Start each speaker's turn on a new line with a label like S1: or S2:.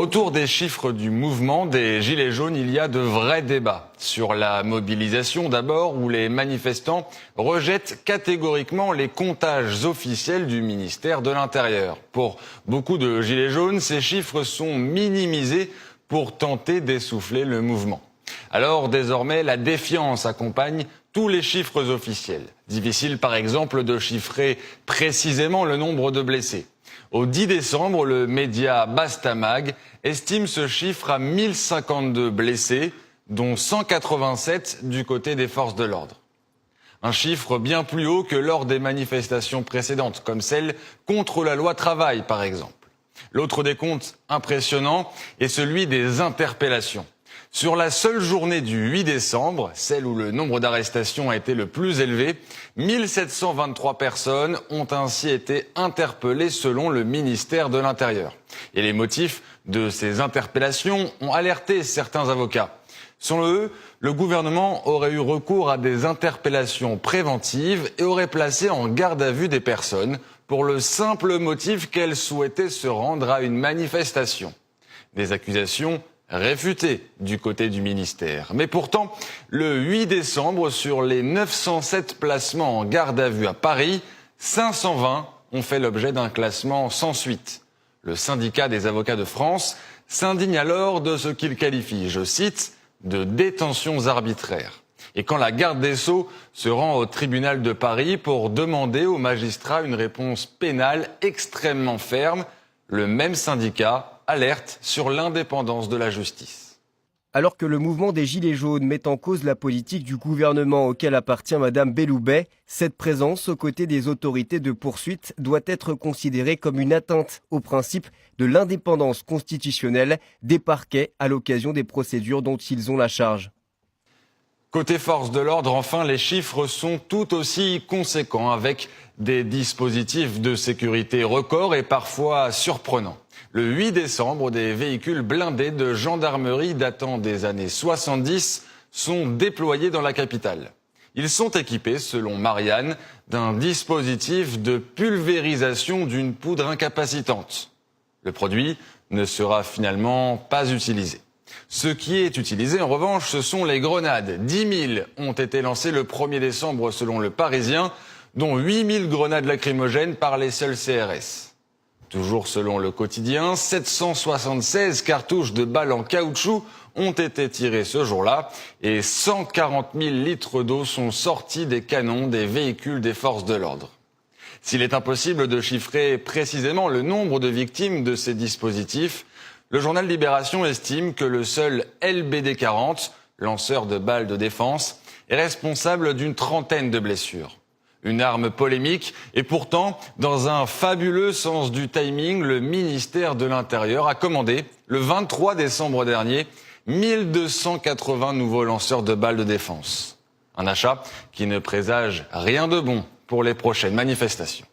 S1: Autour des chiffres du mouvement des Gilets jaunes, il y a de vrais débats. Sur la mobilisation d'abord, où les manifestants rejettent catégoriquement les comptages officiels du ministère de l'Intérieur. Pour beaucoup de Gilets jaunes, ces chiffres sont minimisés pour tenter d'essouffler le mouvement. Alors désormais, la défiance accompagne tous les chiffres officiels. Difficile par exemple de chiffrer précisément le nombre de blessés. Au 10 décembre, le média Bastamag estime ce chiffre à 1052 blessés, dont 187 du côté des forces de l'ordre. Un chiffre bien plus haut que lors des manifestations précédentes, comme celle contre la loi travail par exemple. L'autre décompte impressionnant est celui des interpellations. Sur la seule journée du 8 décembre, celle où le nombre d'arrestations a été le plus élevé, 1723 personnes ont ainsi été interpellées selon le ministère de l'Intérieur. Et les motifs de ces interpellations ont alerté certains avocats. Selon eux, le gouvernement aurait eu recours à des interpellations préventives et aurait placé en garde à vue des personnes pour le simple motif qu'elles souhaitaient se rendre à une manifestation. Des accusations réfuté du côté du ministère. Mais pourtant, le 8 décembre, sur les 907 placements en garde à vue à Paris, 520 ont fait l'objet d'un classement sans suite. Le syndicat des avocats de France s'indigne alors de ce qu'il qualifie, je cite, de détentions arbitraires. Et quand la garde des Sceaux se rend au tribunal de Paris pour demander aux magistrats une réponse pénale extrêmement ferme, le même syndicat alerte sur l'indépendance de la justice.
S2: Alors que le mouvement des Gilets jaunes met en cause la politique du gouvernement auquel appartient Madame Belloubet, cette présence aux côtés des autorités de poursuite doit être considérée comme une atteinte au principe de l'indépendance constitutionnelle des parquets à l'occasion des procédures dont ils ont la charge.
S1: Côté force de l'ordre, enfin, les chiffres sont tout aussi conséquents avec des dispositifs de sécurité records et parfois surprenants. Le 8 décembre, des véhicules blindés de gendarmerie datant des années 70 sont déployés dans la capitale. Ils sont équipés, selon Marianne, d'un dispositif de pulvérisation d'une poudre incapacitante. Le produit ne sera finalement pas utilisé. Ce qui est utilisé, en revanche, ce sont les grenades. 10 000 ont été lancées le 1er décembre selon le Parisien, dont 8 000 grenades lacrymogènes par les seuls CRS. Toujours selon le quotidien, 776 cartouches de balles en caoutchouc ont été tirées ce jour-là et 140 000 litres d'eau sont sortis des canons des véhicules des forces de l'ordre. S'il est impossible de chiffrer précisément le nombre de victimes de ces dispositifs, le journal Libération estime que le seul LBD 40, lanceur de balles de défense, est responsable d'une trentaine de blessures. Une arme polémique et pourtant, dans un fabuleux sens du timing, le ministère de l'Intérieur a commandé, le 23 décembre dernier, 1280 nouveaux lanceurs de balles de défense. Un achat qui ne présage rien de bon pour les prochaines manifestations.